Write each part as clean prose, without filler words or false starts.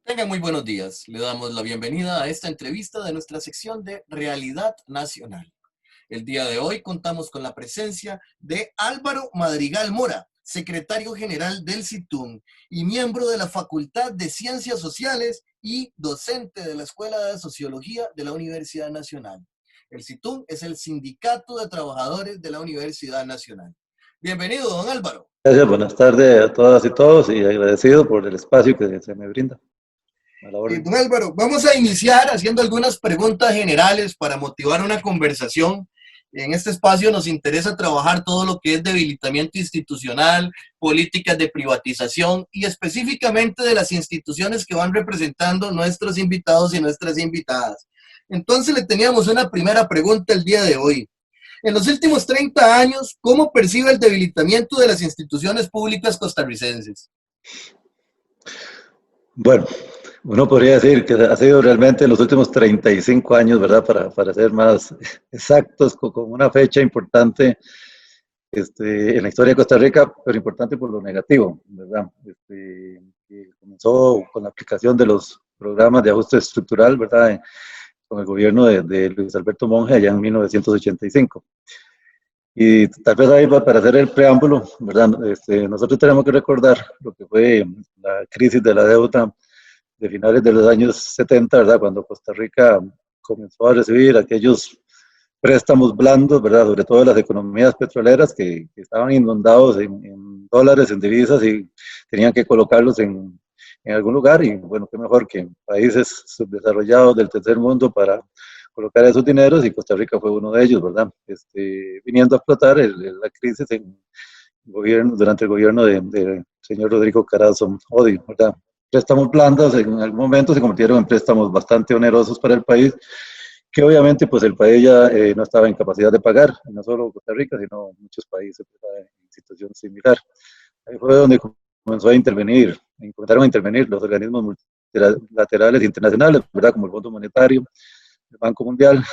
Tengan muy buenos días. Le damos la bienvenida a esta entrevista de nuestra sección de Realidad Nacional. El día de hoy contamos con la presencia de Álvaro Madrigal Mora, secretario general del CITUN y miembro de la Facultad de Ciencias Sociales y docente de la Escuela de Sociología de la Universidad Nacional. El CITUN es el Sindicato de Trabajadores de la Universidad Nacional. Bienvenido, don Álvaro. Gracias, buenas tardes a todas y todos y agradecido por el espacio que se me brinda. Don Álvaro, vamos a iniciar haciendo algunas preguntas generales para motivar una conversación. En este espacio nos interesa trabajar todo lo que es debilitamiento institucional, políticas de privatización y específicamente de las instituciones que van representando nuestros invitados y nuestras invitadas. Entonces le teníamos una primera pregunta el día de hoy. En los últimos 30 años, ¿cómo percibe el debilitamiento de las instituciones públicas costarricenses? Bueno, uno podría decir que ha sido realmente en los últimos 35 años, ¿verdad? Para ser más exactos, con una fecha importante en la historia de Costa Rica, pero importante por lo negativo, ¿verdad? Que comenzó con la aplicación de los programas de ajuste estructural, ¿verdad? Con el gobierno de Luis Alberto Monge allá en 1985. Y tal vez ahí para hacer el preámbulo, ¿verdad? Nosotros tenemos que recordar lo que fue la crisis de la deuda de finales de los años 70, ¿verdad? Cuando Costa Rica comenzó a recibir aquellos préstamos blandos, ¿verdad? Sobre todo de las economías petroleras que estaban inundados en dólares, en divisas y tenían que colocarlos en algún lugar. Y bueno, qué mejor que países subdesarrollados del tercer mundo para colocar esos dineros, y Costa Rica fue uno de ellos, ¿verdad? Viniendo a explotar la crisis durante el gobierno del señor Rodrigo Carazo Odio, ¿verdad? Préstamos blandos en algún momento se convirtieron en préstamos bastante onerosos para el país, que obviamente pues el país ya no estaba en capacidad de pagar, no solo Costa Rica, sino muchos países, ¿verdad? En situación similar. Ahí fue donde comenzaron a intervenir los organismos multilaterales internacionales, ¿verdad? Como el Fondo Monetario, el Banco Mundial,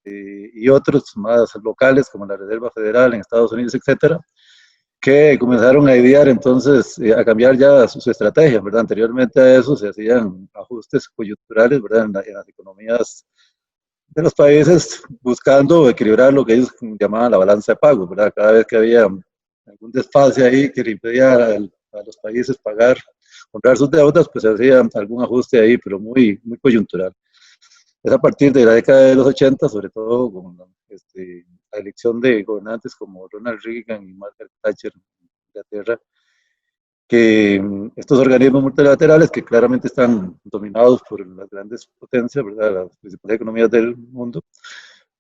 y otros más locales como la Reserva Federal en Estados Unidos, etcétera, que comenzaron a idear entonces a cambiar ya su estrategia, ¿verdad? Anteriormente a eso se hacían ajustes coyunturales, ¿verdad? En las economías de los países, buscando equilibrar lo que ellos llamaban la balanza de pagos, ¿verdad? Cada vez que había algún desfase ahí que le impedía a los países honrar sus deudas, pues se hacía algún ajuste ahí, pero muy, muy coyuntural. Es a partir de la década de los 80, sobre todo con la elección de gobernantes como Ronald Reagan y Margaret Thatcher en Inglaterra, que estos organismos multilaterales, que claramente están dominados por las grandes potencias, ¿verdad? Las principales economías del mundo,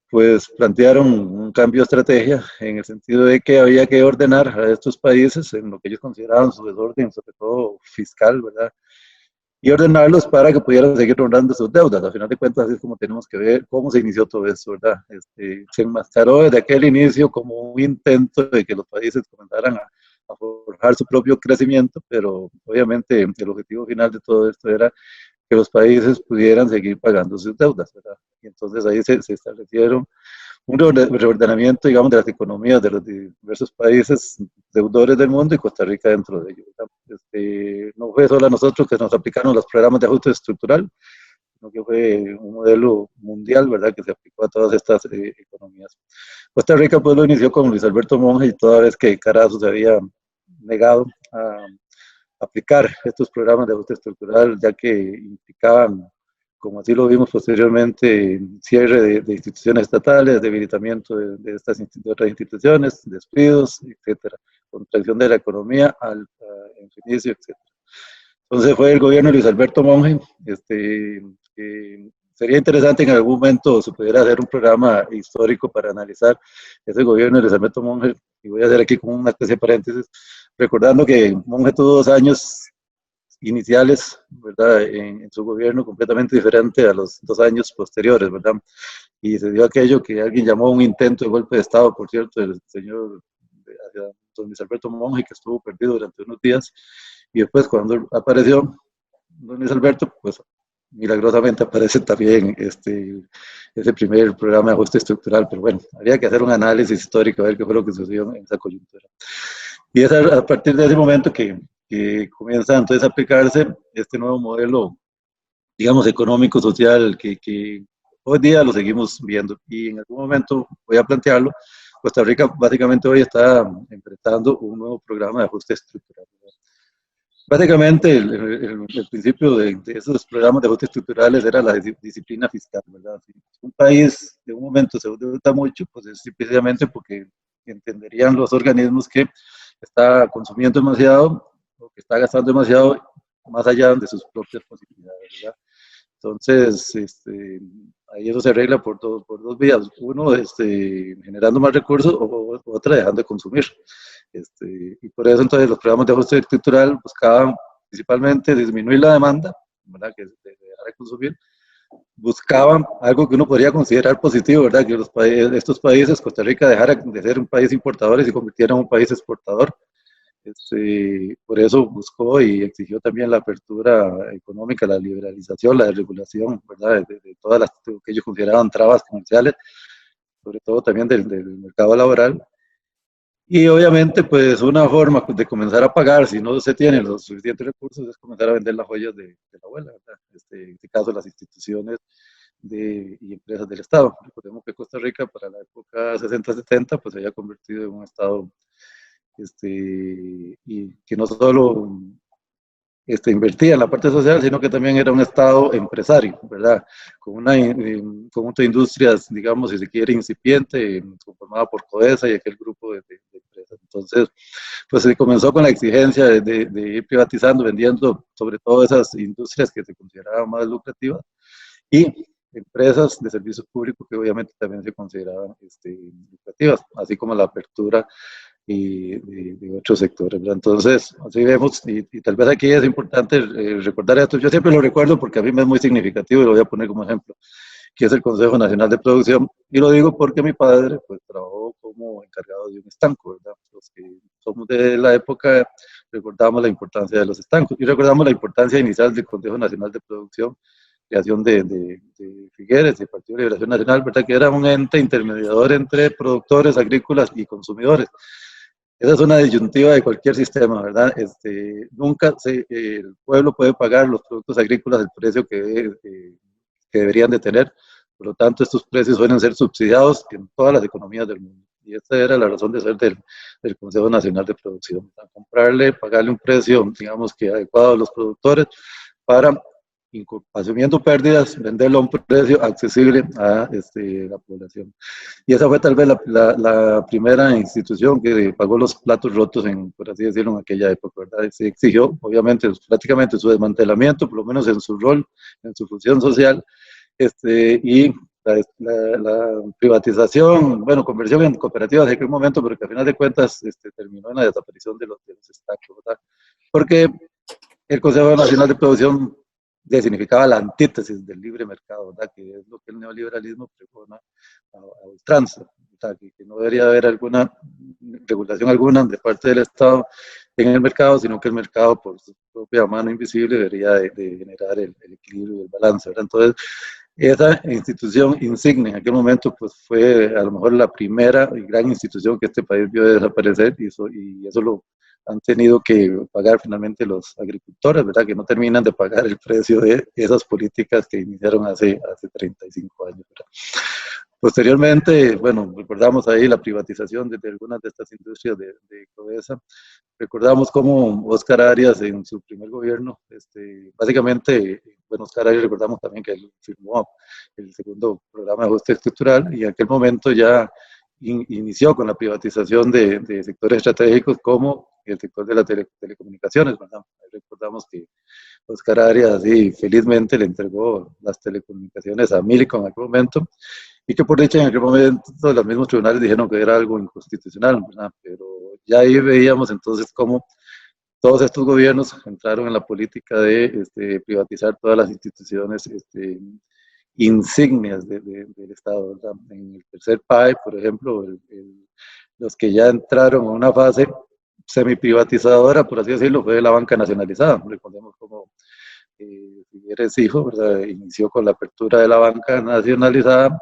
pues plantearon un cambio de estrategia en el sentido de que había que ordenar a estos países en lo que ellos consideraban su desorden, sobre todo fiscal, ¿verdad? Y ordenarlos para que pudieran seguir honrando sus deudas. Al final de cuentas, así es como tenemos que ver cómo se inició todo eso, ¿verdad? Se enmascaró desde aquel inicio como un intento de que los países comenzaran a forjar su propio crecimiento, pero obviamente el objetivo final de todo esto era que los países pudieran seguir pagando sus deudas, ¿verdad? Y entonces ahí se establecieron un reordenamiento, digamos, de las economías de los diversos países deudores del mundo y Costa Rica dentro de ellos. No fue solo a nosotros que nos aplicaron los programas de ajuste estructural, sino que fue un modelo mundial, ¿verdad?, que se aplicó a todas estas economías. Costa Rica pues lo inició con Luis Alberto Monge, y toda vez que Carazo se había negado a aplicar estos programas de ajuste estructural, ya que implicaban, como así lo vimos posteriormente, cierre de instituciones estatales, debilitamiento de otras instituciones, despidos, etcétera, contracción de la economía en su inicio, etcétera. Entonces fue el gobierno de Luis Alberto Monge. Sería interesante en algún momento se pudiera hacer un programa histórico para analizar ese gobierno de Luis Alberto Monge, y voy a hacer aquí como una especie de paréntesis, recordando que Monge tuvo 2 años iniciales, ¿verdad?, en su gobierno completamente diferente a los 2 años posteriores, ¿verdad? Y se dio aquello que alguien llamó un intento de golpe de Estado, por cierto, del señor don Luis Alberto Monge, que estuvo perdido durante unos días, y después cuando apareció don Luis Alberto, pues milagrosamente aparece también ese primer programa de ajuste estructural, pero bueno, habría que hacer un análisis histórico a ver qué fue lo que sucedió en esa coyuntura. Y es a partir de ese momento que comienza entonces a aplicarse este nuevo modelo, digamos, económico, social, que hoy día lo seguimos viendo. Y en algún momento voy a plantearlo. Costa Rica básicamente hoy está enfrentando un nuevo programa de ajuste estructural. Básicamente, el principio de esos programas de ajuste estructurales era la disciplina fiscal, ¿verdad? Si un país de un momento se endeuda mucho, pues es precisamente porque entenderían los organismos que está consumiendo demasiado o que está gastando demasiado más allá de sus propias posibilidades, ¿verdad? Entonces, ahí eso se arregla por dos vías. Uno, generando más recursos o otra, dejando de consumir. Y por eso entonces los programas de ajuste estructural buscaban principalmente disminuir la demanda, ¿verdad? Que de dejar de consumir. Buscaban algo que uno podría considerar positivo, ¿verdad? Que estos países, Costa Rica, dejara de ser un país importador y se convirtiera en un país exportador. Por eso buscó y exigió también la apertura económica, la liberalización, la desregulación, ¿verdad? De todas las que ellos consideraban trabas comerciales, sobre todo también del mercado laboral. Y obviamente, pues una forma de comenzar a pagar, si no se tienen los suficientes recursos, es comenzar a vender las joyas de la abuela, ¿verdad? En este caso, las instituciones y empresas del Estado. Recordemos que Costa Rica, para la época 60-70, pues se había convertido en un Estado y que no solo invertía en la parte social, sino que también era un Estado empresario, ¿verdad? Con un conjunto de industrias, digamos, si se quiere, incipiente, conformada por CODESA y aquel grupo de empresas. Entonces, pues se comenzó con la exigencia de ir privatizando, vendiendo sobre todo esas industrias que se consideraban más lucrativas y empresas de servicios públicos que obviamente también se consideraban lucrativas, así como la apertura y de otros sectores, ¿verdad? Entonces, así vemos, y tal vez aquí es importante recordar esto, yo siempre lo recuerdo porque a mí me es muy significativo y lo voy a poner como ejemplo, que es el Consejo Nacional de Producción, y lo digo porque mi padre pues trabajó como encargado de un estanco, ¿verdad? Los que somos de la época recordamos la importancia de los estancos y recordamos la importancia inicial del Consejo Nacional de Producción, creación de Figueres, del Partido de Liberación Nacional, ¿verdad? Que era un ente intermediador entre productores agrícolas y consumidores. Esa es una disyuntiva de cualquier sistema, ¿verdad? Nunca el pueblo puede pagar los productos agrícolas el precio que deberían de tener. Por lo tanto, estos precios suelen ser subsidiados en todas las economías del mundo. Y esta era la razón de ser del Consejo Nacional de Producción. Comprarle, pagarle un precio, digamos que adecuado a los productores para, asumiendo pérdidas, venderlo a un precio accesible a la población. Y esa fue tal vez la primera institución que pagó los platos rotos, por así decirlo, en aquella época, ¿verdad? Se exigió, obviamente, prácticamente su desmantelamiento, por lo menos en su rol, en su función social, y la privatización, bueno, conversión en cooperativas en aquel momento, pero que al final de cuentas terminó en la desaparición de los estancos, ¿verdad? Porque el Consejo Nacional de Producción significaba la antítesis del libre mercado, ¿verdad? Que es lo que el neoliberalismo pregona a ultranza, que no debería haber alguna regulación alguna de parte del Estado en el mercado, sino que el mercado por su propia mano invisible debería de generar el equilibrio y el balance, ¿verdad? Entonces, esa institución insignia en aquel momento pues fue a lo mejor la primera y gran institución que este país vio desaparecer y eso lo han tenido que pagar finalmente los agricultores, ¿verdad? Que no terminan de pagar el precio de esas políticas que iniciaron hace 35 años, ¿verdad? Posteriormente, bueno, recordamos ahí la privatización de algunas de estas industrias de CODESA. Recordamos cómo Oscar Arias en su primer gobierno, básicamente, bueno, Oscar Arias recordamos también que él firmó el segundo programa de ajuste estructural y en aquel momento ya inició con la privatización de sectores estratégicos como el sector de las telecomunicaciones, ¿verdad? Recordamos que Oscar Arias sí, felizmente le entregó las telecomunicaciones a Millicom en aquel momento y que por dicha en aquel momento los mismos tribunales dijeron que era algo inconstitucional, ¿verdad? Pero ya ahí veíamos entonces cómo todos estos gobiernos entraron en la política de privatizar todas las instituciones insignias del Estado, ¿verdad? En el tercer PAE, por ejemplo, los que ya entraron en una fase semi-privatizadora, por así decirlo, fue la banca nacionalizada. Recordemos cómo Figueres Hijo, ¿verdad? Inició con la apertura de la banca nacionalizada,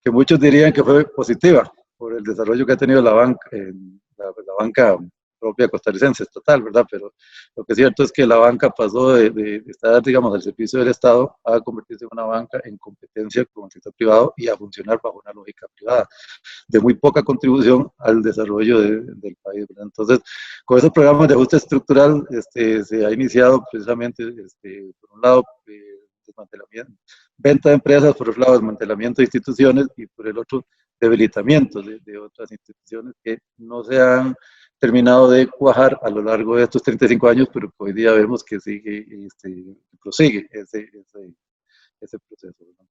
que muchos dirían que fue positiva por el desarrollo que ha tenido la banca propia costarricense estatal, ¿verdad? Pero lo que es cierto es que la banca pasó de estar, digamos, al servicio del Estado a convertirse en una banca en competencia con el sector privado y a funcionar bajo una lógica privada, de muy poca contribución al desarrollo del país, ¿verdad? Entonces, con esos programas de ajuste estructural se ha iniciado precisamente, por un lado, desmantelamiento, venta de empresas, por otro lado, desmantelamiento de instituciones y por el otro, debilitamiento de otras instituciones que no se han terminado de cuajar a lo largo de estos 35 años, pero que hoy día vemos que sigue, prosigue ese proceso, ¿verdad?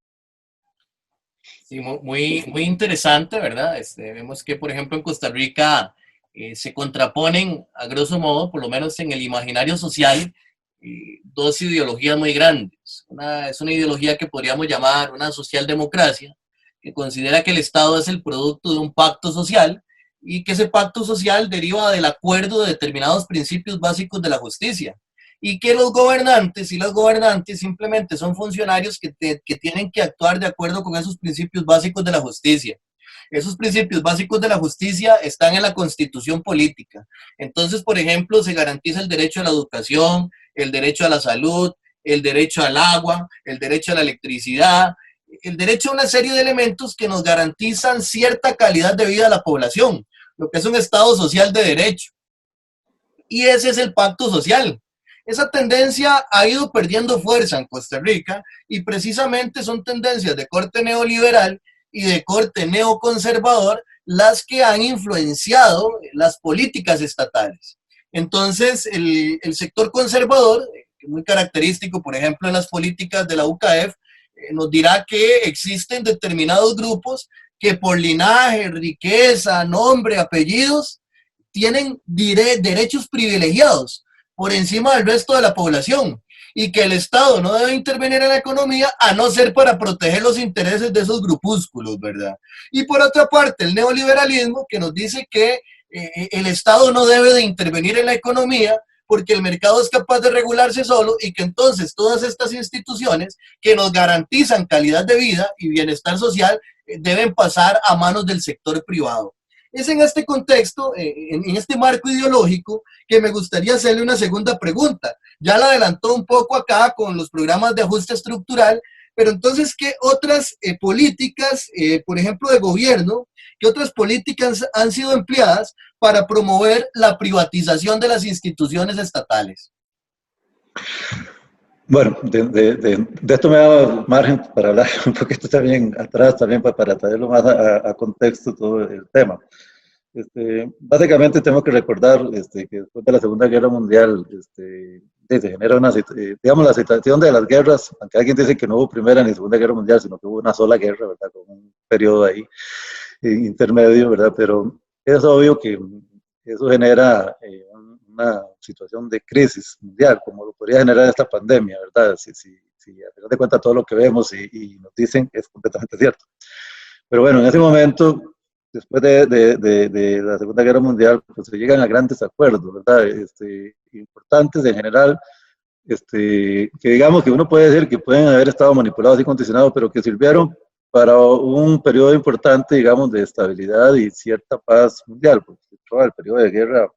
Sí, muy interesante, ¿verdad? Vemos que, por ejemplo, en Costa Rica se contraponen, a grosso modo, por lo menos en el imaginario social, dos ideologías muy grandes. Es una ideología que podríamos llamar una socialdemocracia, que considera que el Estado es el producto de un pacto social y que ese pacto social deriva del acuerdo de determinados principios básicos de la justicia y que los gobernantes y las gobernantes simplemente son funcionarios que tienen que actuar de acuerdo con esos principios básicos de la justicia. Esos principios básicos de la justicia están en la Constitución política. Entonces, por ejemplo, se garantiza el derecho a la educación, el derecho a la salud, el derecho al agua, el derecho a la electricidad, el derecho a una serie de elementos que nos garantizan cierta calidad de vida a la población, lo que es un Estado social de derecho. Y ese es el pacto social. Esa tendencia ha ido perdiendo fuerza en Costa Rica y precisamente son tendencias de corte neoliberal y de corte neoconservador las que han influenciado las políticas estatales. Entonces, el sector conservador, que es muy característico, por ejemplo, en las políticas de la UCAEF, nos dirá que existen determinados grupos que por linaje, riqueza, nombre, apellidos, tienen derechos privilegiados por encima del resto de la población y que el Estado no debe intervenir en la economía a no ser para proteger los intereses de esos grupúsculos, ¿verdad? Y por otra parte, el neoliberalismo que nos dice que el Estado no debe de intervenir en la economía porque el mercado es capaz de regularse solo y que entonces todas estas instituciones que nos garantizan calidad de vida y bienestar social deben pasar a manos del sector privado. Es en este contexto, en este marco ideológico, que me gustaría hacerle una segunda pregunta. Ya la adelantó un poco acá con los programas de ajuste estructural, pero entonces, ¿qué otras políticas, por ejemplo, de gobierno, qué otras políticas han sido empleadas para promover la privatización de las instituciones estatales? Bueno, de esto me ha dado margen para hablar un poquito también atrás, también para traerlo más a contexto todo el tema. Básicamente tengo que recordar que después de la Segunda Guerra Mundial se genera una, digamos, la situación de las guerras, aunque alguien dice que no hubo Primera ni Segunda Guerra Mundial, sino que hubo una sola guerra, ¿verdad? Con un periodo ahí intermedio, ¿verdad? Pero es obvio que eso genera una situación de crisis mundial, como lo podría generar esta pandemia, ¿verdad? Si a final de cuentas todo lo que vemos y nos dicen es completamente cierto. Pero bueno, en ese momento, después de la Segunda Guerra Mundial, pues se llegan a grandes acuerdos, ¿verdad? Importantes en general, que digamos que uno puede decir que pueden haber estado manipulados y condicionados, pero que sirvieron para un periodo importante, digamos, de estabilidad y cierta paz mundial, porque el periodo de guerra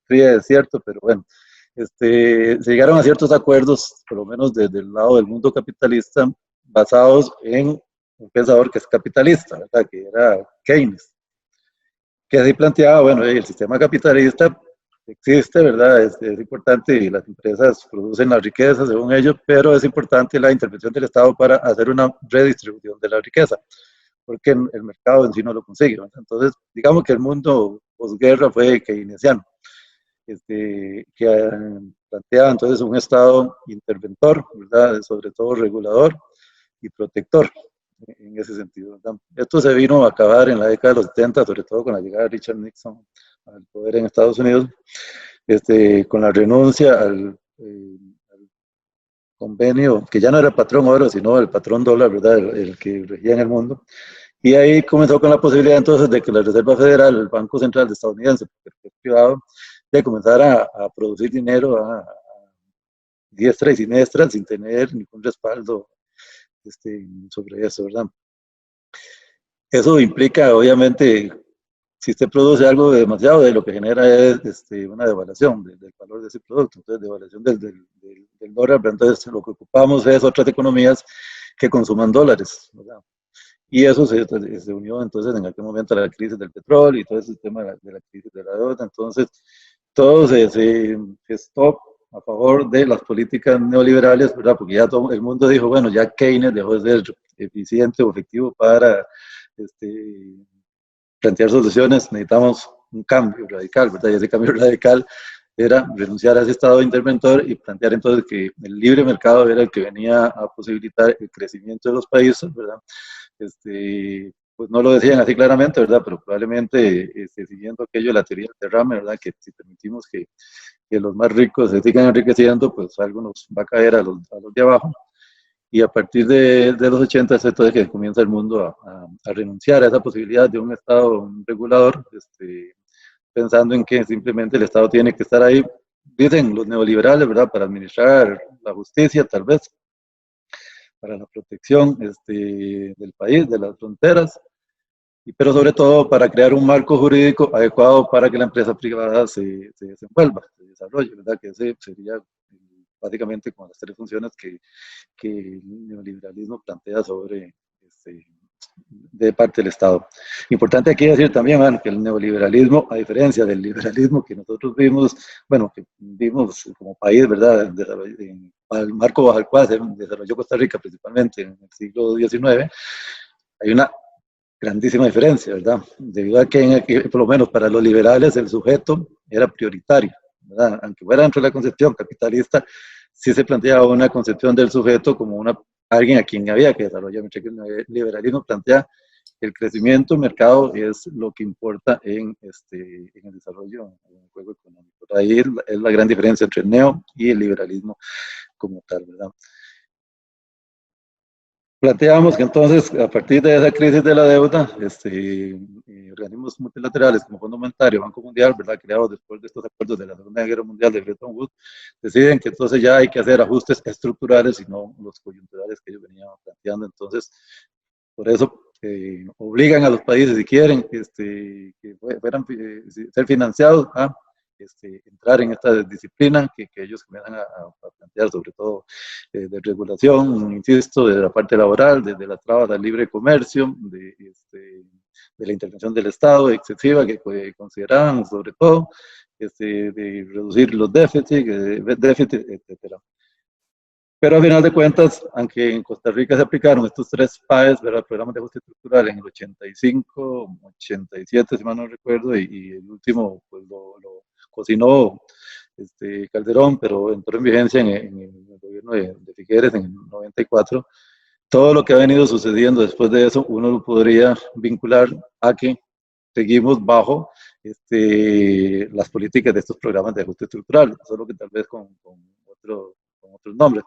fría es cierto, pero bueno, se llegaron a ciertos acuerdos, por lo menos desde el lado del mundo capitalista, basados en un pensador que es capitalista, ¿verdad? Que era Keynes, que así planteaba, bueno, el sistema capitalista existe, ¿verdad? Es importante y las empresas producen la riqueza según ellos, pero es importante la intervención del Estado para hacer una redistribución de la riqueza, porque el mercado en sí no lo consigue, ¿verdad? Entonces, digamos que el mundo posguerra fue keynesiano, que planteaba entonces un Estado interventor, ¿verdad? Sobre todo regulador y protector en ese sentido, ¿verdad? Esto se vino a acabar en la década de los 70, sobre todo con la llegada de Richard Nixon al poder en Estados Unidos, con la renuncia al convenio, que ya no era el patrón oro, sino el patrón dólar, ¿verdad? El que regía en el mundo. Y ahí comenzó con la posibilidad entonces de que la Reserva Federal, el Banco Central estadounidense, porque es privado, de comenzar a producir dinero a diestra y siniestra sin tener ningún respaldo sobre eso, ¿verdad? Eso implica, obviamente, si usted produce algo demasiado, de lo que genera es una devaluación del valor de ese producto, entonces devaluación del dólar, entonces lo que ocupamos es otras economías que consuman dólares, ¿verdad? Y eso se unió entonces en aquel momento a la crisis del petróleo y todo ese tema de la crisis de la deuda, entonces todo se gestó a favor de las políticas neoliberales, ¿verdad? Porque ya todo el mundo dijo, bueno, ya Keynes dejó de ser eficiente o efectivo para plantear soluciones, necesitamos un cambio radical, ¿verdad? Y ese cambio radical era renunciar a ese estado interventor y plantear entonces que el libre mercado era el que venía a posibilitar el crecimiento de los países, ¿verdad? Pues no lo decían así claramente, ¿verdad? Pero probablemente siguiendo aquello de la teoría del derrame, ¿verdad? Que si permitimos que los más ricos se sigan enriqueciendo, pues algo nos va a caer a los de abajo. Y a partir de los 80 es entonces que comienza el mundo a renunciar a esa posibilidad de un Estado regulador, pensando en que simplemente el Estado tiene que estar ahí, dicen los neoliberales, ¿verdad? Para administrar la justicia, tal vez, para la protección del país, de las fronteras, pero sobre todo para crear un marco jurídico adecuado para que la empresa privada se desenvuelva, se desarrolle, ¿verdad? Que ese sería básicamente como las tres funciones que el neoliberalismo plantea sobre de parte del Estado. Importante aquí decir también, man, que el neoliberalismo, a diferencia del liberalismo que nosotros vimos, bueno, que vimos como país, ¿verdad? Al marco bajo el cual se desarrolló Costa Rica, principalmente en el siglo XIX, hay una grandísima diferencia, ¿verdad? Debido a que, por lo menos para los liberales, el sujeto era prioritario, ¿verdad? Aunque fuera dentro de la concepción capitalista, sí se planteaba una concepción del sujeto como alguien a quien había que desarrollar, mientras que el liberalismo plantea el crecimiento del mercado es lo que importa en el desarrollo, en el juego económico. Ahí es la gran diferencia entre el neo y el liberalismo como tal, ¿verdad? Planteamos que entonces, a partir de esa crisis de la deuda, organismos multilaterales como Fondo Monetario, Banco Mundial, ¿verdad? Creados después de estos acuerdos de la Segunda Guerra Mundial de Bretton Woods, deciden que entonces ya hay que hacer ajustes estructurales y no los coyunturales que ellos venían planteando. Entonces, por eso obligan a los países, si quieren, que fueran ser financiados a entrar en esta disciplina que ellos comienzan a plantear, sobre todo de regulación, insisto, de la parte laboral, desde las trabas al libre comercio, de la intervención del Estado excesiva que consideraban, sobre todo, de reducir los déficits, etcétera. Pero a final de cuentas, aunque en Costa Rica se aplicaron estos tres PAEs, ¿verdad? Programas de ajuste estructural en el 85, 87, si mal no recuerdo, y el último pues lo cocinó Calderón, pero entró en vigencia en el gobierno de Figueres en el 94. Todo lo que ha venido sucediendo después de eso, uno lo podría vincular a que seguimos bajo las políticas de estos programas de ajuste estructural, solo que tal vez con otros nombres.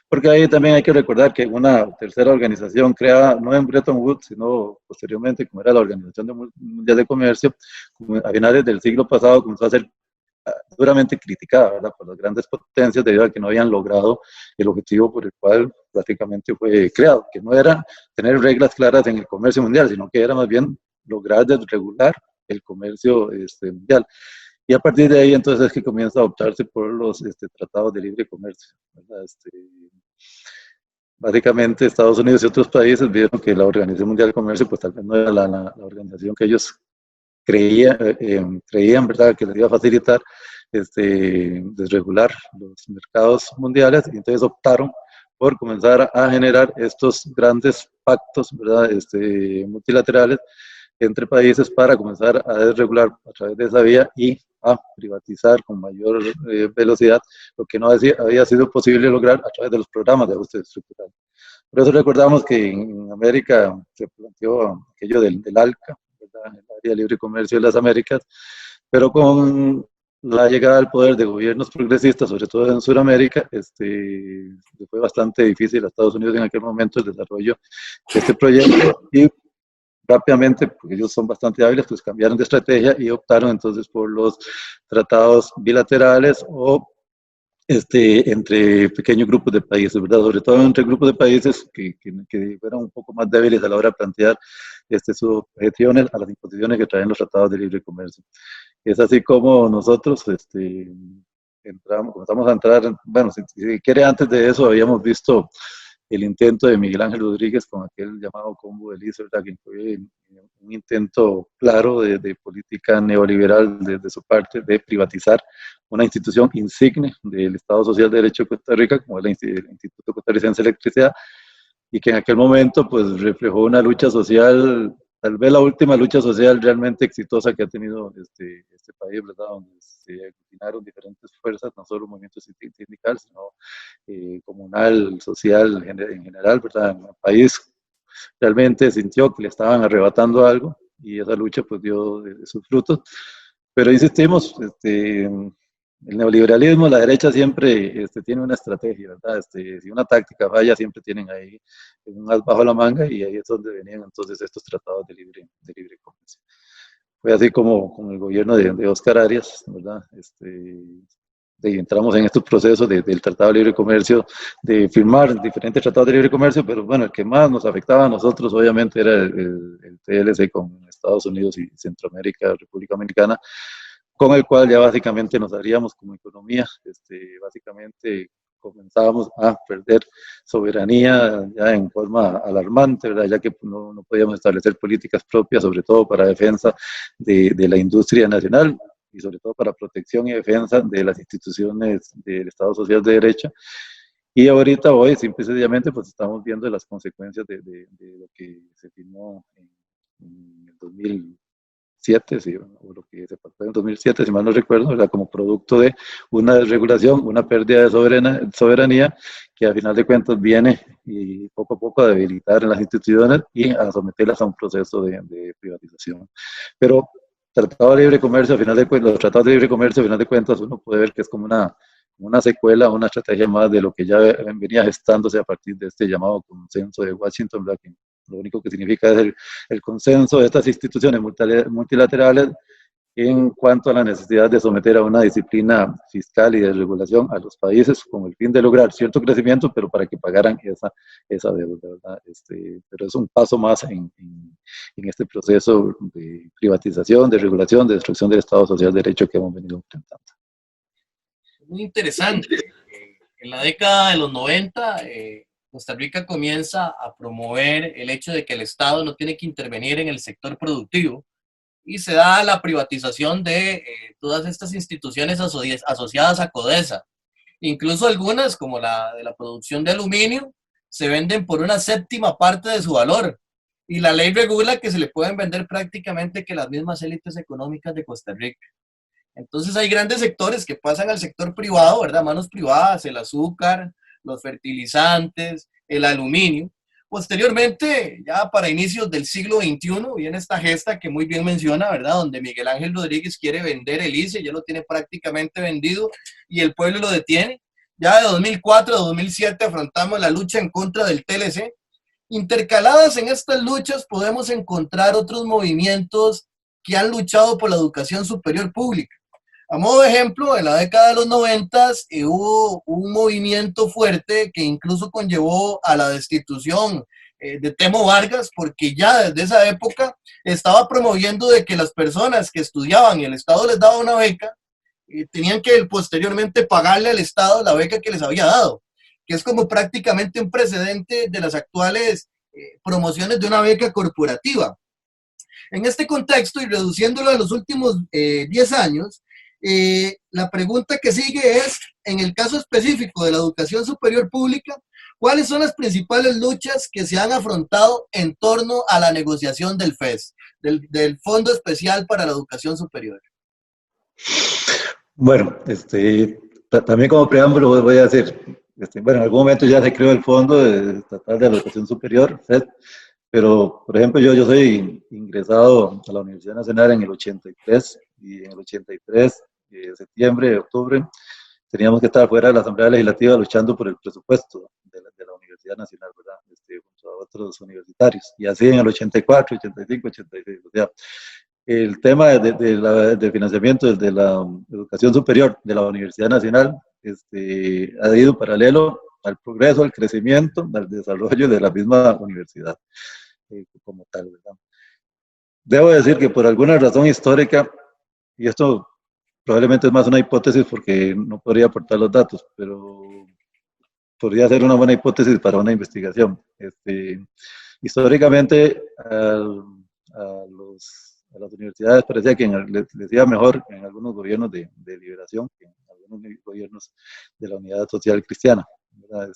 Porque ahí también hay que recordar que una tercera organización creada, no en Bretton Woods, sino posteriormente, como era la Organización Mundial de Comercio, a finales del siglo pasado comenzó a ser duramente criticada, ¿verdad? Por las grandes potencias debido a que no habían logrado el objetivo por el cual prácticamente fue creado, que no era tener reglas claras en el comercio mundial, sino que era más bien lograr desregular el comercio mundial. Y a partir de ahí entonces es que comienza a optarse por los tratados de libre comercio, ¿verdad? Básicamente Estados Unidos y otros países vieron que la Organización Mundial de Comercio pues tal vez no era la organización que ellos creían, ¿verdad?, que les iba a facilitar desregular los mercados mundiales, y entonces optaron por comenzar a generar estos grandes pactos, ¿verdad?, multilaterales entre países para comenzar a desregular a través de esa vía y a privatizar con mayor velocidad lo que no había sido posible lograr a través de los programas de ajuste estructural. Por eso recordamos que en América se planteó aquello del ALCA, ¿verdad?, el Área de Libre Comercio de las Américas, pero con la llegada al poder de gobiernos progresistas, sobre todo en Sudamérica, fue bastante difícil a Estados Unidos en aquel momento el desarrollo de este proyecto, y rápidamente, porque ellos son bastante hábiles, pues cambiaron de estrategia y optaron entonces por los tratados bilaterales o entre pequeños grupos de países, ¿verdad? Sobre todo entre grupos de países que fueran un poco más débiles a la hora de plantear sujeciones a las imposiciones que traen los tratados de libre comercio. Es así como nosotros comenzamos a entrar, bueno, si quiere, antes de eso habíamos visto el intento de Miguel Ángel Rodríguez con aquel llamado combo de Liz, ¿verdad? Que fue un intento claro de política neoliberal de su parte, de privatizar una institución insigne del Estado Social de Derecho de Costa Rica, como es el Instituto Costarricense de Electricidad, y que en aquel momento pues reflejó una lucha social, tal vez la última lucha social realmente exitosa que ha tenido este país, ¿verdad? Donde se aglutinaron diferentes fuerzas, no solo movimientos sindicales, sino comunal, social en general, ¿verdad? El país realmente sintió que le estaban arrebatando algo y esa lucha pues dio sus frutos. Pero insistimos, el neoliberalismo, la derecha siempre tiene una estrategia, ¿verdad? Si una táctica falla, siempre tienen ahí un as bajo la manga y ahí es donde venían entonces estos tratados de libre comercio. Fue así como con el gobierno de Oscar Arias, ¿verdad? Entramos en estos procesos del Tratado de Libre Comercio, de firmar diferentes tratados de libre comercio, pero bueno, el que más nos afectaba a nosotros obviamente era el TLC con Estados Unidos y Centroamérica, República Dominicana, con el cual ya básicamente nos haríamos como economía, básicamente comenzábamos a perder soberanía ya en forma alarmante, ¿verdad? Ya que no podíamos establecer políticas propias, sobre todo para defensa de la industria nacional y sobre todo para protección y defensa de las instituciones del Estado Social de Derecho. Y ahorita, hoy, simple y sencillamente, pues estamos viendo las consecuencias de lo que se firmó en el 2007, sí, o lo que se pasó en 2007, si mal no recuerdo, ¿verdad? Como producto de una desregulación, una pérdida de soberanía, que a final de cuentas viene y poco a poco a debilitar las instituciones y a someterlas a un proceso de privatización. Pero Tratado de Libre Comercio, al final de cuentas, los tratados de libre comercio, al final de cuentas, uno puede ver que es como una secuela, una estrategia más de lo que ya venía gestándose a partir de este llamado consenso de Washington, ¿verdad? Que lo único que significa es el consenso de estas instituciones multilaterales en cuanto a la necesidad de someter a una disciplina fiscal y de regulación a los países con el fin de lograr cierto crecimiento, pero para que pagaran esa deuda, ¿verdad? Pero es un paso más en este proceso de privatización, de regulación, de destrucción del Estado Social de Derecho que hemos venido enfrentando. Muy interesante. En la década de los 90, Costa Rica comienza a promover el hecho de que el Estado no tiene que intervenir en el sector productivo, y se da la privatización de todas estas instituciones asociadas a CODESA. Incluso algunas, como la de la producción de aluminio, se venden por una séptima parte de su valor. Y la ley regula que se le pueden vender prácticamente que las mismas élites económicas de Costa Rica. Entonces hay grandes sectores que pasan al sector privado, ¿verdad? Manos privadas, el azúcar, los fertilizantes, el aluminio. Posteriormente, ya para inicios del siglo XXI, viene esta gesta que muy bien menciona, ¿verdad? Donde Miguel Ángel Rodríguez quiere vender el ICE, ya lo tiene prácticamente vendido y el pueblo lo detiene. Ya de 2004 a 2007 afrontamos la lucha en contra del TLC. Intercaladas en estas luchas podemos encontrar otros movimientos que han luchado por la educación superior pública. A modo de ejemplo, en la década de los 90 hubo un movimiento fuerte que incluso conllevó a la destitución de Temo Vargas, porque ya desde esa época estaba promoviendo de que las personas que estudiaban y el Estado les daba una beca, tenían que posteriormente pagarle al Estado la beca que les había dado, que es como prácticamente un precedente de las actuales promociones de una beca corporativa. En este contexto y reduciéndolo a los últimos 10 años, la pregunta que sigue es, en el caso específico de la educación superior pública, ¿cuáles son las principales luchas que se han afrontado en torno a la negociación del FES, del Fondo Especial para la Educación Superior? Bueno, también como preámbulo voy a decir, bueno, en algún momento ya se creó el Fondo Estatal de Educación Superior, FED, pero, por ejemplo, yo soy ingresado a la Universidad Nacional en el 83, y en el 83, septiembre, octubre, teníamos que estar fuera de la Asamblea Legislativa luchando por el presupuesto de la Universidad Nacional, ¿verdad? Junto a otros universitarios. Y así en el 84, 85, 86. O sea, el tema de financiamiento de la educación superior de la Universidad Nacional ha ido paralelo al progreso, al crecimiento, al desarrollo de la misma universidad como tal, ¿verdad? Debo decir que por alguna razón histórica, y esto probablemente es más una hipótesis porque no podría aportar los datos, pero podría ser una buena hipótesis para una investigación. Históricamente, a las universidades parecía que les iba mejor en algunos gobiernos de liberación que en algunos gobiernos de la Unidad Social Cristiana, ¿verdad?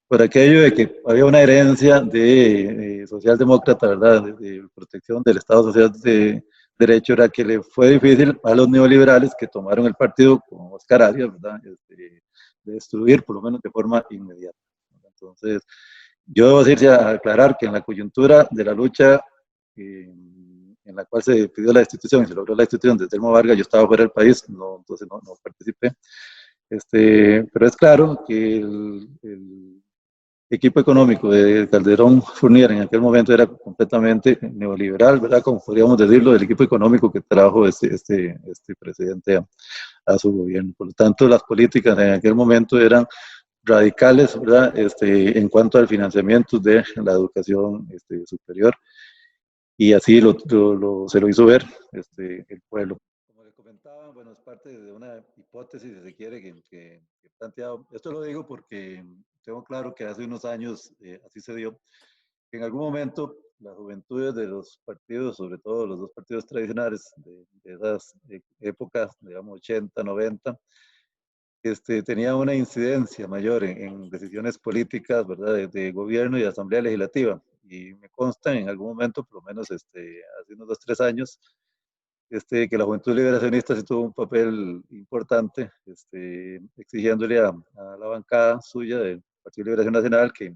Por aquello de que había una herencia de socialdemócrata, ¿verdad? De protección del Estado Social de Derecho, era que le fue difícil a los neoliberales que tomaron el partido con Oscar Arias, ¿verdad? De destruir, por lo menos de forma inmediata. Entonces, yo debo decir, aclarar que en la coyuntura de la lucha en la cual se pidió la destitución y se logró la destitución de Telmo Vargas, yo estaba fuera del país, entonces no participé. Pero es claro que el equipo económico de Calderón Fournier en aquel momento era completamente neoliberal, ¿verdad? Como podríamos decirlo, el equipo económico que trajo este presidente a su gobierno. Por lo tanto, las políticas en aquel momento eran radicales, ¿verdad? En cuanto al financiamiento de la educación superior, y así se lo hizo ver el pueblo. Como le comentaba, bueno, es parte de una hipótesis, si se quiere, que he planteado. Esto lo digo porque tengo claro que hace unos años así se dio, que en algún momento las juventudes de los partidos, sobre todo los dos partidos tradicionales de esas épocas, digamos 80, 90, tenía una incidencia mayor en decisiones políticas, ¿verdad? De gobierno y de asamblea legislativa. Y me consta en algún momento, por lo menos hace unos 2, 3 años, que la Juventud Liberacionista sí tuvo un papel importante, exigiéndole a la bancada suya del Partido de Liberación Nacional que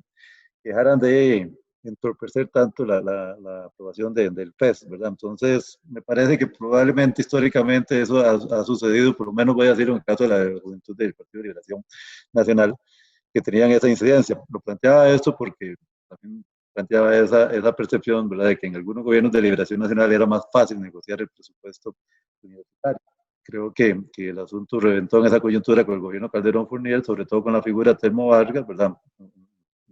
dejaran de entorpecer tanto la aprobación del PES, ¿verdad? Entonces, me parece que probablemente históricamente eso ha sucedido, por lo menos voy a decir en el caso de la Juventud del Partido de Liberación Nacional, que tenían esa incidencia. Lo planteaba esto porque también planteaba esa percepción, ¿verdad?, de que en algunos gobiernos de liberación nacional era más fácil negociar el presupuesto universitario. Creo que el asunto reventó en esa coyuntura con el gobierno Calderón Fournier, sobre todo con la figura de Telmo Vargas, ¿verdad?,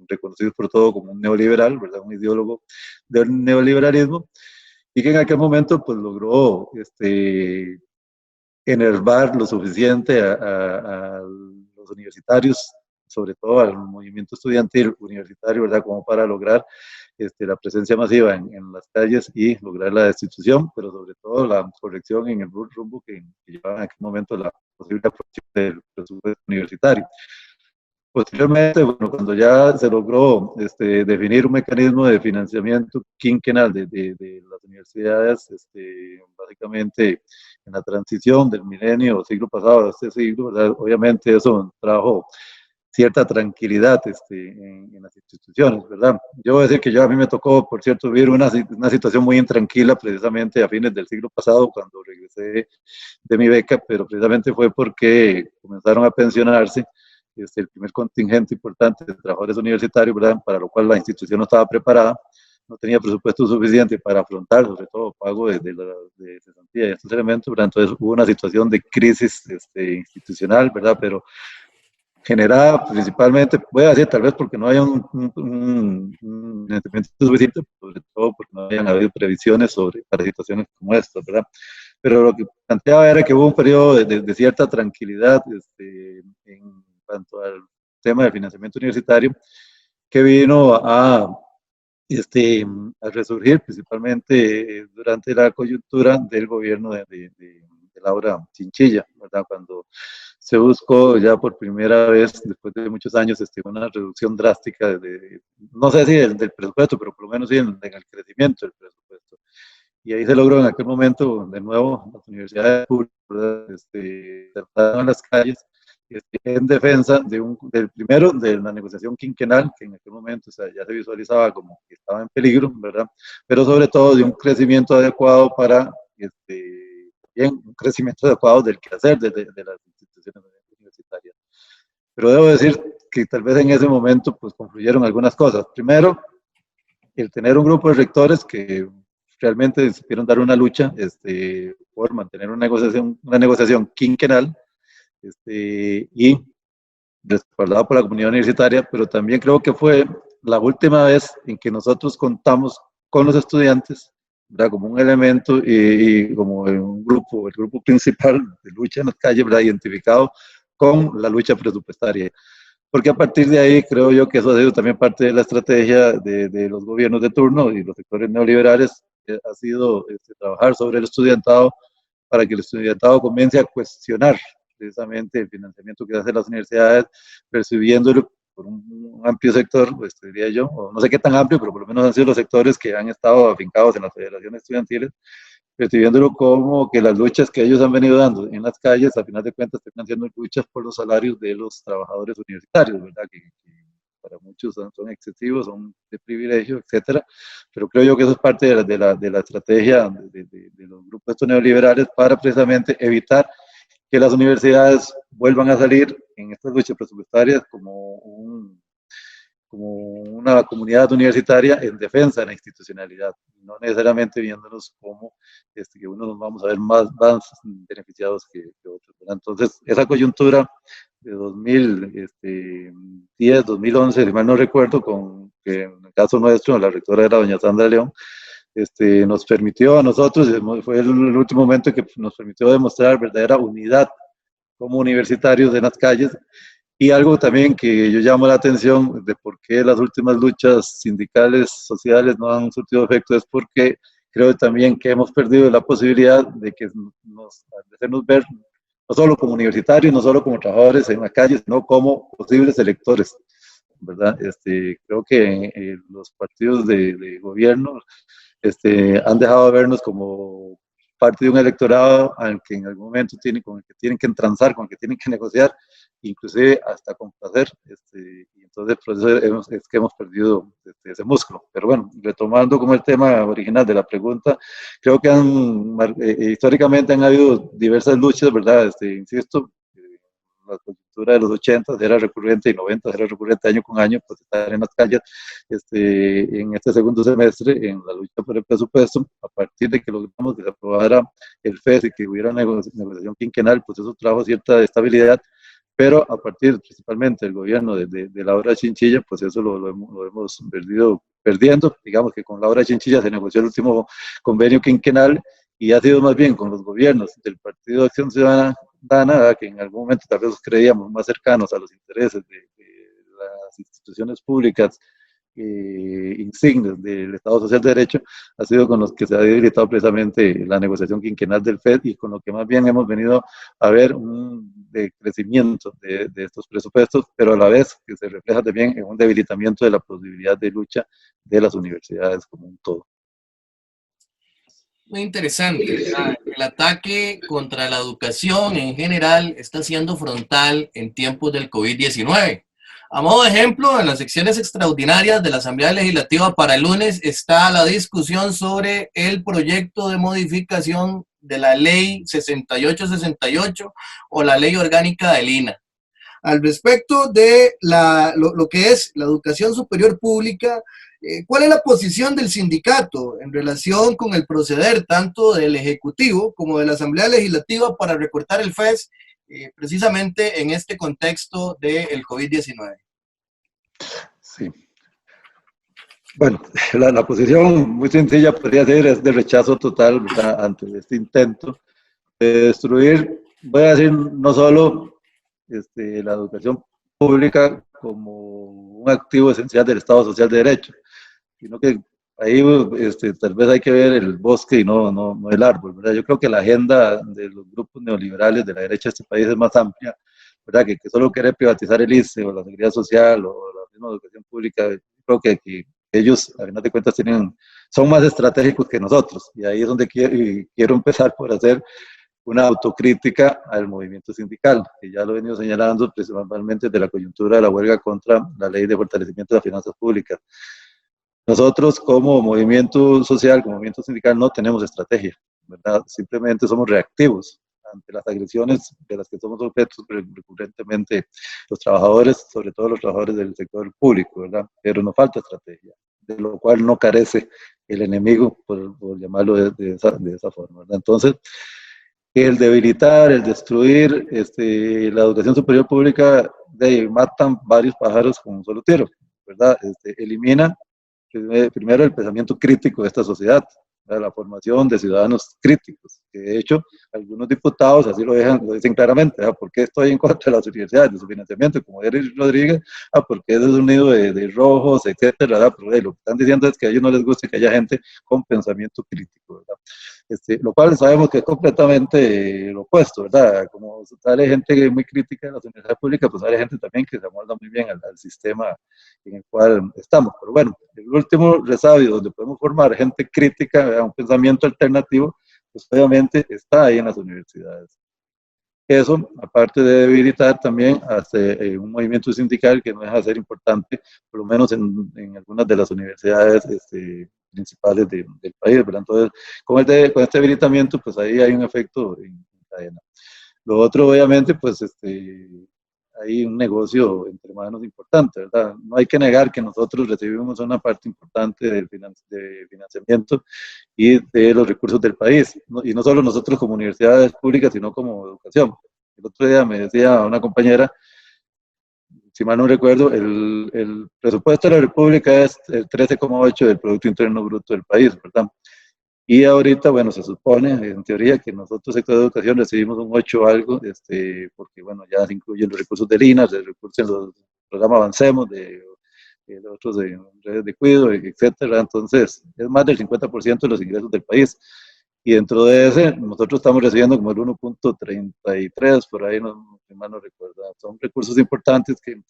reconocido por todo como un neoliberal, ¿verdad?, un ideólogo del neoliberalismo, y que en aquel momento pues logró enervar lo suficiente a los universitarios, sobre todo al movimiento estudiantil universitario, ¿verdad?, como para lograr la presencia masiva en las calles y lograr la destitución, pero sobre todo la corrección en el rumbo que llevaba en aquel momento la posible aprobación del presupuesto universitario. Posteriormente, bueno, cuando ya se logró definir un mecanismo de financiamiento quinquenal de las universidades, básicamente en la transición del milenio o siglo pasado a este siglo, ¿verdad?, obviamente eso trajo cierta tranquilidad en las instituciones, ¿verdad? Yo voy a decir que a mí me tocó, por cierto, vivir una situación muy intranquila precisamente a fines del siglo pasado, cuando regresé de mi beca, pero precisamente fue porque comenzaron a pensionarse el primer contingente importante de trabajadores universitarios, ¿verdad?, para lo cual la institución no estaba preparada, no tenía presupuesto suficiente para afrontar, sobre todo, pago de cesantía y estos elementos, ¿verdad? Entonces hubo una situación de crisis institucional, ¿verdad?, pero generada principalmente, voy a decir, tal vez porque no haya un financiamiento suficiente, sobre todo porque no hayan habido previsiones para situaciones como esta, ¿verdad? Pero lo que planteaba era que hubo un periodo de cierta tranquilidad en cuanto al tema del financiamiento universitario, que vino a resurgir principalmente durante la coyuntura del gobierno de Laura Chinchilla, ¿verdad?, cuando se buscó ya por primera vez, después de muchos años, una reducción drástica, no sé si del presupuesto, pero por lo menos sí en el crecimiento del presupuesto. Y ahí se logró en aquel momento, de nuevo, las universidades públicas saltaron a las calles en defensa del primero, de la negociación quinquenal, que en aquel momento, o sea, ya se visualizaba como que estaba en peligro, ¿verdad? Pero sobre todo de un crecimiento adecuado para, bien, un crecimiento adecuado del quehacer de las instituciones universitarias. Pero debo decir que tal vez en ese momento pues confluyeron algunas cosas. Primero, el tener un grupo de rectores que realmente supieron dar una lucha por mantener una negociación quinquenal y respaldado por la comunidad universitaria, pero también creo que fue la última vez en que nosotros contamos con los estudiantes ¿verdad? Como un elemento y como un grupo, el grupo principal de lucha en las calles, ¿verdad? Identificado con la lucha presupuestaria. Porque a partir de ahí creo yo que eso ha sido también parte de la estrategia de los gobiernos de turno y los sectores neoliberales, ha sido trabajar sobre el estudiantado para que el estudiantado comience a cuestionar precisamente el financiamiento que hacen las universidades, percibiéndolo por un amplio sector, pues diría yo, o no sé qué tan amplio, pero por lo menos han sido los sectores que han estado afincados en las federaciones estudiantiles, percibiéndolo como que las luchas que ellos han venido dando en las calles, a final de cuentas, están siendo luchas por los salarios de los trabajadores universitarios, ¿verdad? Que para muchos son excesivos, son de privilegio, etcétera, pero creo yo que eso es parte de la estrategia de los grupos estos neoliberales para precisamente evitar que las universidades vuelvan a salir en estas luchas presupuestarias como una comunidad universitaria en defensa de la institucionalidad, no necesariamente viéndonos como que unos nos vamos a ver más beneficiados que otros, ¿verdad? Entonces, esa coyuntura de 2010, 2011, si mal no recuerdo, que en el caso nuestro, la rectora era doña Sandra León, nos permitió a nosotros, fue el último momento que nos permitió demostrar verdadera unidad como universitarios en las calles. Y algo también que yo llamo la atención de por qué las últimas luchas sindicales, sociales no han surtido efecto, es porque creo también que hemos perdido la posibilidad de que nos hacernos ver no solo como universitarios, no solo como trabajadores en la calle, sino como posibles electores, ¿verdad? Creo que los partidos de gobierno han dejado de vernos como parte de un electorado al que en algún momento con el que tienen que transar, con el que tienen que negociar, inclusive hasta complacer, y entonces por eso es que hemos perdido ese músculo. Pero bueno, retomando como el tema original de la pregunta, creo que históricamente han habido diversas luchas, ¿verdad? Insisto, la coyuntura de los 80 era recurrente y 90 era recurrente año con año, pues estar en las calles en este segundo semestre en la lucha por el presupuesto, a partir de que logramos que se aprobara el FES y que hubiera una negociación quinquenal, pues eso trajo cierta estabilidad, pero a partir principalmente del gobierno de Laura Chinchilla, pues eso lo hemos perdiendo, digamos que con Laura Chinchilla se negoció el último convenio quinquenal y ha sido más bien con los gobiernos del Partido de Acción Ciudadana, que en algún momento tal vez creíamos más cercanos a los intereses de las instituciones públicas insignes del Estado Social de Derecho, ha sido con los que se ha debilitado precisamente la negociación quinquenal del FED y con lo que más bien hemos venido a ver un crecimiento de estos presupuestos, pero a la vez que se refleja también en un debilitamiento de la posibilidad de lucha de las universidades como un todo. Muy interesante. El ataque contra la educación en general está siendo frontal en tiempos del COVID-19. A modo de ejemplo, en las secciones extraordinarias de la Asamblea Legislativa para el lunes está la discusión sobre el proyecto de modificación de la Ley 6868 o la Ley Orgánica del INAH. Al respecto de lo que es la educación superior pública, ¿cuál es la posición del sindicato en relación con el proceder tanto del Ejecutivo como de la Asamblea Legislativa para recortar el FES precisamente en este contexto del COVID-19? Sí. Bueno, la posición muy sencilla podría ser es de rechazo total, ¿verdad?, ante este intento de destruir, voy a decir, no solo la educación pública como un activo esencial del Estado Social de Derecho, sino que ahí tal vez hay que ver el bosque y no el árbol, ¿verdad? Yo creo que la agenda de los grupos neoliberales de la derecha de este país es más amplia, ¿verdad? Que solo quiere privatizar el ICE o la seguridad social o la misma educación pública. Yo creo que ellos, a final de cuentas, son más estratégicos que nosotros, y ahí es donde quiero empezar por hacer una autocrítica al movimiento sindical, que ya lo he venido señalando principalmente de la coyuntura de la huelga contra la ley de fortalecimiento de las finanzas públicas. Nosotros como movimiento social, como movimiento sindical, no tenemos estrategia, ¿verdad? Simplemente somos reactivos ante las agresiones de las que somos objetos recurrentemente los trabajadores, sobre todo los trabajadores del sector público, ¿verdad? Pero nos falta estrategia, de lo cual no carece el enemigo, por llamarlo de esa forma, ¿verdad? Entonces, el debilitar, el destruir la educación superior pública, matan varios pájaros con un solo tiro, ¿verdad? Eliminan primero el pensamiento crítico de esta sociedad, la formación de ciudadanos críticos, que de hecho algunos diputados así lo dicen claramente, ¿por qué estoy en contra de las universidades, de su financiamiento, como Eric Rodríguez, porque es un nido de rojos, etcétera, ¿verdad? Pero lo que están diciendo es que a ellos no les gusta que haya gente con pensamiento crítico, ¿verdad? Lo cual sabemos que es completamente lo opuesto, ¿verdad? Como sale gente muy crítica de las universidades públicas, pues sale gente también que se amolda muy bien al sistema en el cual estamos. Pero bueno, el último resabio donde podemos formar gente crítica, un pensamiento alternativo, pues obviamente está ahí en las universidades. Eso, aparte de debilitar también hace un movimiento sindical que no deja de ser importante, por lo menos en algunas de las universidades principales del país, ¿verdad? Entonces, con este debilitamiento, pues ahí hay un efecto en cadena. Lo otro, obviamente, pues hay un negocio entre manos importante, ¿verdad? No hay que negar que nosotros recibimos una parte importante del financiamiento y de los recursos del país, y no solo nosotros como universidades públicas, sino como educación. El otro día me decía una compañera, si mal no recuerdo, el presupuesto de la República es el 13,8% del Producto Interno Bruto del país, ¿verdad? Y ahorita, bueno, se supone, en teoría, que nosotros, sector de educación, recibimos un 8 algo, porque, bueno, ya se incluyen los recursos del INAH, los recursos de los programas Avancemos, de otros de redes de cuidado, etcétera. Entonces, es más del 50% de los ingresos del país. Y dentro de ese, nosotros estamos recibiendo como el 1,33, por ahí, no recuerdo. Son recursos importantes que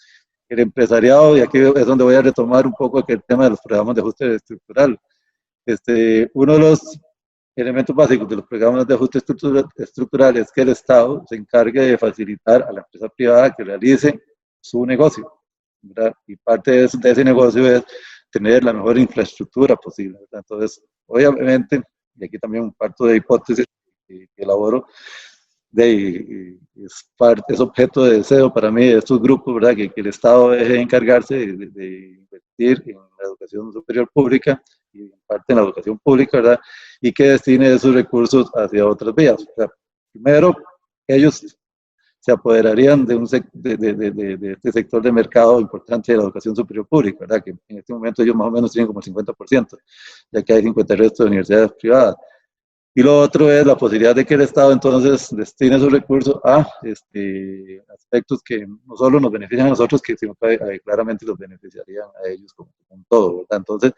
el empresariado, y aquí es donde voy a retomar un poco aquel tema de los programas de ajuste estructural. Uno de los elementos básicos de los programas de ajuste estructural es que el Estado se encargue de facilitar a la empresa privada que realice su negocio, ¿verdad? Y parte de ese negocio es tener la mejor infraestructura posible, ¿verdad? Entonces, obviamente, y aquí también parto de hipótesis que elaboro, es objeto de deseo para mí de estos grupos, ¿verdad? Que el Estado deje de encargarse de invertir en la educación superior pública y en parte en la educación pública, ¿verdad? Y que destine esos recursos hacia otras vías. O sea, primero, ellos se apoderarían de este sector de mercado importante de la educación superior pública, ¿verdad? Que en este momento ellos más o menos tienen como el 50%, ya que hay 50 restos de universidades privadas. Y lo otro es la posibilidad de que el Estado entonces destine sus recursos a aspectos que no solo nos benefician a nosotros, sino que claramente los beneficiarían a ellos como todo, ¿verdad? Entonces,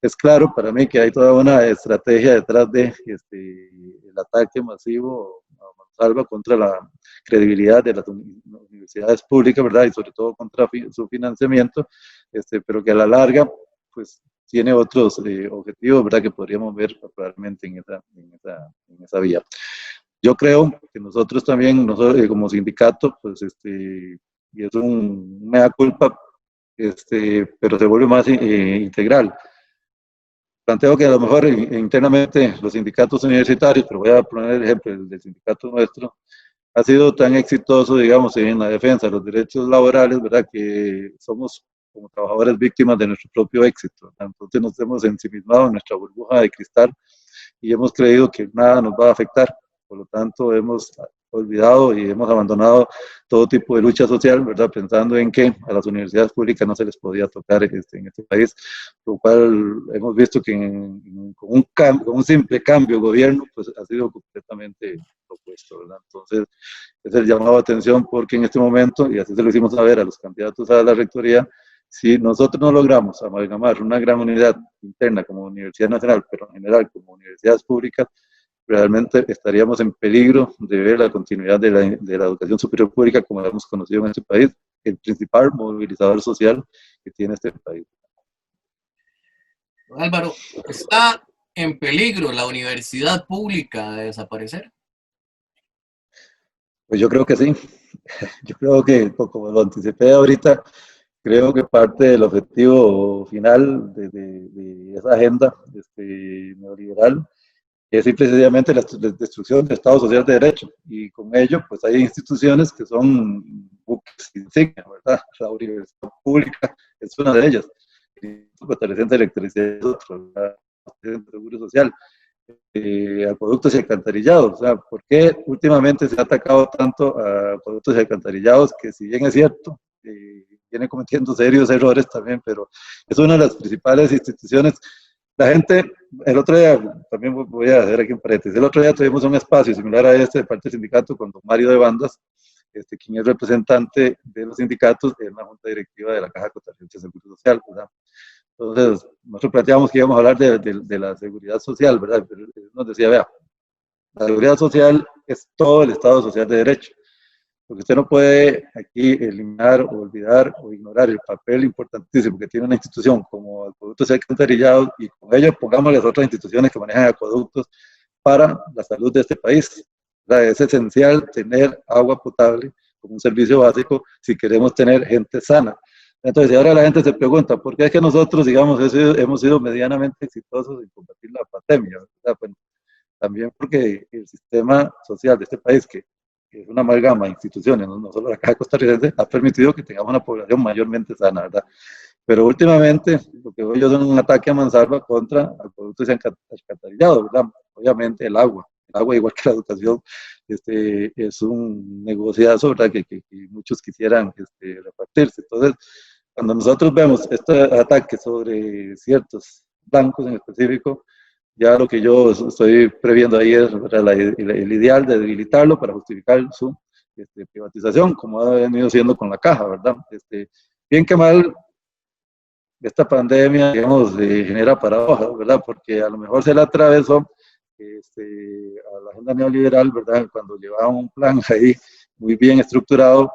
es claro para mí que hay toda una estrategia detrás de el ataque masivo a mansalva contra la credibilidad de las universidades públicas, ¿verdad? Y sobre todo contra su financiamiento, pero que a la larga, pues, tiene otros objetivos, ¿verdad?, que podríamos ver probablemente en esa vía. Yo creo que nosotros también, como sindicato, pues, y es un mea culpa, pero se vuelve más integral. Planteo que a lo mejor internamente los sindicatos universitarios, pero voy a poner el ejemplo del sindicato nuestro, ha sido tan exitoso, digamos, en la defensa de los derechos laborales, ¿verdad?, que somos como trabajadores víctimas de nuestro propio éxito, ¿verdad? Entonces nos hemos ensimismado en nuestra burbuja de cristal y hemos creído que nada nos va a afectar. Por lo tanto, hemos olvidado y hemos abandonado todo tipo de lucha social, ¿verdad? Pensando en que a las universidades públicas no se les podía tocar en este país, lo cual hemos visto que con un simple cambio de gobierno, pues ha sido completamente opuesto, ¿verdad? Entonces, es el llamado a atención porque en este momento, y así se lo hicimos saber a los candidatos a la rectoría, si nosotros no logramos amalgamar una gran unidad interna como Universidad Nacional, pero en general como universidades públicas, realmente estaríamos en peligro de ver la continuidad de la educación superior pública como la hemos conocido en este país, el principal movilizador social que tiene este país. Álvaro, ¿está en peligro la universidad pública de desaparecer? Pues yo creo que sí. Yo creo que, como lo anticipé ahorita, creo que parte del objetivo final de esa agenda neoliberal es precisamente la destrucción del Estado Social de Derecho, y con ello pues hay instituciones que son buques insignia, ¿verdad? La universidad pública es una de ellas, el Costarricense de Electricidad es otro, el Seguro Social, acueductos y alcantarillados. O sea, ¿por qué últimamente se ha atacado tanto a acueductos y alcantarillados? Que si bien es cierto, viene cometiendo serios errores también, pero es una de las principales instituciones La gente, el otro día, también voy a hacer aquí un paréntesis, el otro día tuvimos un espacio similar a este de parte del sindicato con don Mario de Bandas, quien es representante de los sindicatos en la junta directiva de la Caja Costarricense de Seguro Social, ¿verdad? Entonces, nosotros planteábamos que íbamos a hablar de la seguridad social, ¿verdad? Pero él nos decía, vea, la seguridad social es todo el Estado social de derecho. Porque usted no puede aquí eliminar o olvidar o ignorar el papel importantísimo que tiene una institución como Acueductos y Alcantarillados, y con ello pongámosle las otras instituciones que manejan acueductos para la salud de este país. Es esencial tener agua potable como un servicio básico si queremos tener gente sana. Entonces, ahora la gente se pregunta, ¿por qué es que nosotros, digamos, hemos sido medianamente exitosos en combatir la pandemia? Bueno, también porque el sistema social de este país, que es una amalgama de instituciones, no solo la Caja Costarricense, ha permitido que tengamos una población mayormente sana, ¿verdad? Pero últimamente, lo que veo yo es un ataque a mansalva contra acueductos y alcantarillados, ¿verdad? Obviamente el agua, igual que la educación, es un negociazo, ¿verdad? Que muchos quisieran repartirse. Entonces, cuando nosotros vemos este ataque sobre ciertos blancos en específico, ya lo que yo estoy previendo ahí es el ideal de debilitarlo para justificar su privatización, como ha venido siendo con la Caja, ¿verdad? Bien que mal, esta pandemia, digamos, genera paradojas, ¿verdad? Porque a lo mejor se le atravesó a la agenda neoliberal, ¿verdad? Cuando llevaban un plan ahí muy bien estructurado,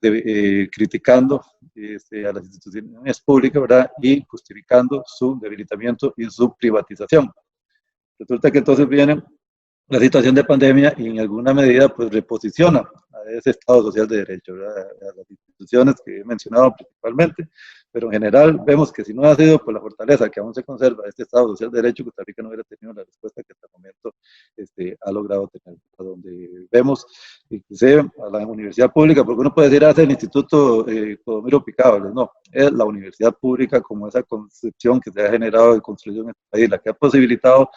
criticando a las instituciones públicas, ¿verdad? Y justificando su debilitamiento y su privatización. Resulta que entonces viene la situación de pandemia y en alguna medida pues reposiciona a ese Estado social de derecho, ¿verdad? A las instituciones que he mencionado principalmente, pero en general vemos que si no ha sido por la fortaleza que aún se conserva este Estado social de derecho, Costa Rica no hubiera tenido la respuesta que hasta el momento ha logrado tener, a donde vemos inclusive a la universidad pública, porque uno puede decir, el Instituto Clodomiro Picado, no, es la universidad pública como esa concepción que se ha generado de construcción en este país, la que ha posibilitado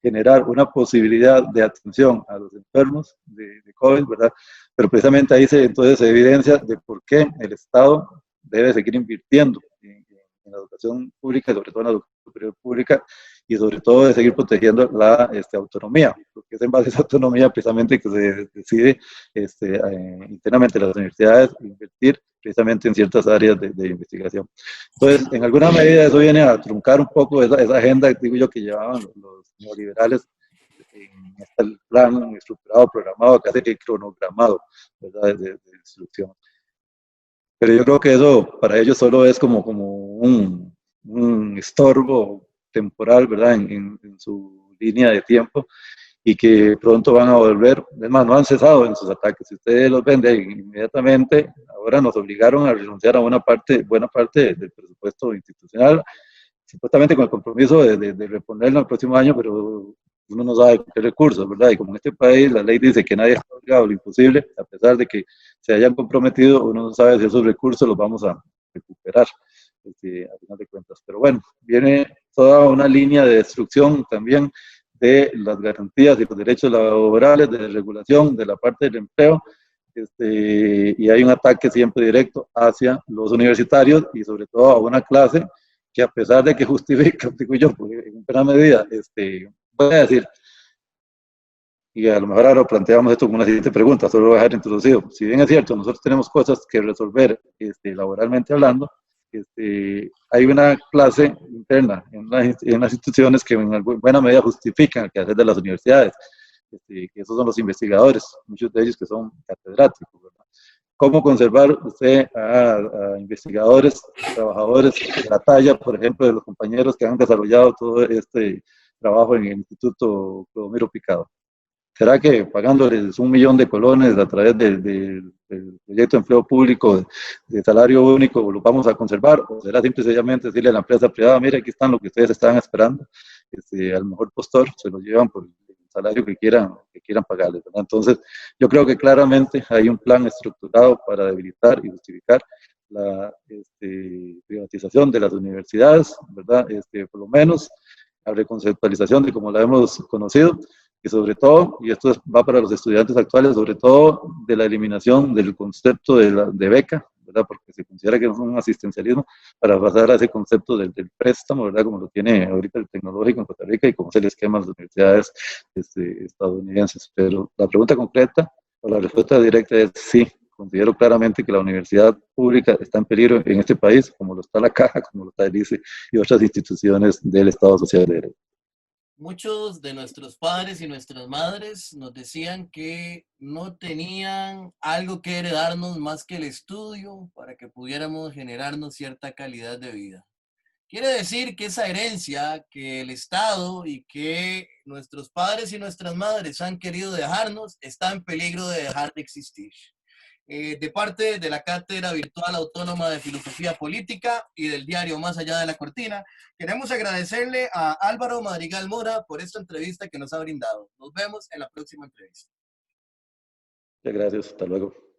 generar una posibilidad de atención a los enfermos de COVID, ¿verdad? Pero precisamente ahí entonces se evidencia de por qué el Estado debe seguir invirtiendo en la educación pública, y sobre todo en la educación superior pública, y sobre todo de seguir protegiendo la autonomía, porque es en base a esa autonomía precisamente que se decide internamente las universidades invertir precisamente en ciertas áreas de investigación. Entonces, en alguna medida eso viene a truncar un poco esa agenda, digo yo, que llevaban los neoliberales en este plan estructurado, programado, casi que cronogramado, ¿verdad? De instrucción. Pero yo creo que eso para ellos solo es como un estorbo temporal, ¿verdad? En su línea de tiempo, y que pronto van a volver. Es más, no han cesado en sus ataques. Si ustedes los ven inmediatamente, ahora nos obligaron a renunciar a buena parte del presupuesto institucional, supuestamente con el compromiso de reponerlo el próximo año, pero uno no sabe qué recursos, ¿verdad? Y como en este país la ley dice que nadie está obligado a lo imposible, a pesar de que se hayan comprometido, uno no sabe si esos recursos los vamos a recuperar, a final de cuentas. Pero bueno, viene toda una línea de destrucción también de las garantías y los derechos laborales, de regulación, de la parte del empleo, y hay un ataque siempre directo hacia los universitarios y sobre todo a una clase que, a pesar de que justifica, digo yo, en buena medida, voy a decir, y a lo mejor ahora planteamos esto como una siguiente pregunta, solo lo voy a dejar introducido. Si bien es cierto, nosotros tenemos cosas que resolver laboralmente hablando, hay una clase interna en las instituciones que en buena medida justifican el quehacer de las universidades, que esos son los investigadores, muchos de ellos que son catedráticos, ¿verdad? ¿Cómo conservar usted a investigadores, trabajadores de la talla, por ejemplo, de los compañeros que han desarrollado todo este trabajo en el Instituto Clodomiro Picado? ¿Será que pagándoles 1 millón de colones a través del proyecto de empleo público de salario único lo vamos a conservar? ¿O será simplemente decirle a la empresa privada, mire, aquí están lo que ustedes estaban esperando, al mejor postor se lo llevan por el salario que quieran pagarles, ¿verdad? Entonces, yo creo que claramente hay un plan estructurado para debilitar y justificar la privatización de las universidades, ¿verdad? Por lo menos la reconceptualización de como la hemos conocido, y sobre todo, y esto va para los estudiantes actuales, sobre todo de la eliminación del concepto de beca, ¿verdad? Porque se considera que es un asistencialismo para pasar a ese concepto del préstamo, ¿verdad? Como lo tiene ahorita el tecnológico en Costa Rica y como es el esquema de las universidades estadounidenses. Pero la pregunta concreta o la respuesta directa es sí. Considero claramente que la universidad pública está en peligro en este país, como lo está la Caja, como lo está el ICE y otras instituciones del Estado Social de Derecho. Muchos de nuestros padres y nuestras madres nos decían que no tenían algo que heredarnos más que el estudio para que pudiéramos generarnos cierta calidad de vida. Quiere decir que esa herencia que el Estado y que nuestros padres y nuestras madres han querido dejarnos está en peligro de dejar de existir. De parte de la Cátedra Virtual Autónoma de Filosofía Política y del diario Más Allá de la Cortina, queremos agradecerle a Álvaro Madrigal Mora por esta entrevista que nos ha brindado. Nos vemos en la próxima entrevista. Muchas gracias, hasta luego.